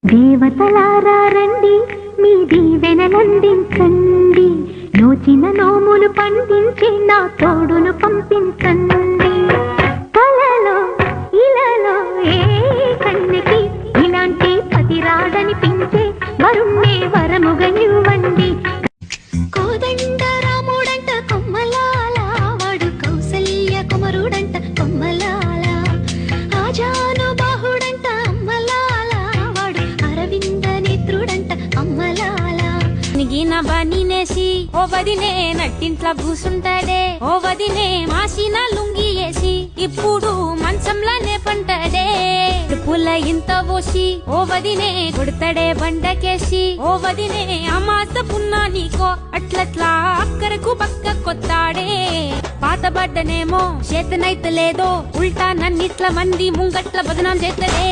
దేవతలారా రండి మీ దీవెనలందించండి నోచిన నోములు పండించి నా తోడును పంపించండి కలలో ఇలలో ఏ కన్నెకి ఇలాంటి పతి రాడనిపించే వరుణ్ణే వరముగా ఇవ్వండి కోదండ రాముడంట కొమ్మలాల వాడు కౌసల్య కుమరుడంట కొమ్మలాల ఆజాను బాహుడంట అమ్మలాల వాడు అరవింద నేత్రుడంట అమ్మలాల నిగిన బనినేసి ఓ వదినే నట్టింట్ల కూసుంటాడే ఓ వదినే మాసిన లుంగి వేసి ఇప్పుడు మంచంలానే పంటాడే పుల్ల ఇంత పోసి ఓ వదినే కొడతాడే బండకేసి ఓ వదినే అమాస పున్నా నీకో అట్లట్లా అక్కరకు పక్క కొత్తాడే పాతబడ్డనేమో చేతనైతే లేదో ఉల్టా నన్నిట్ల మంది ముంగట్ల బదనాం చేస్తడే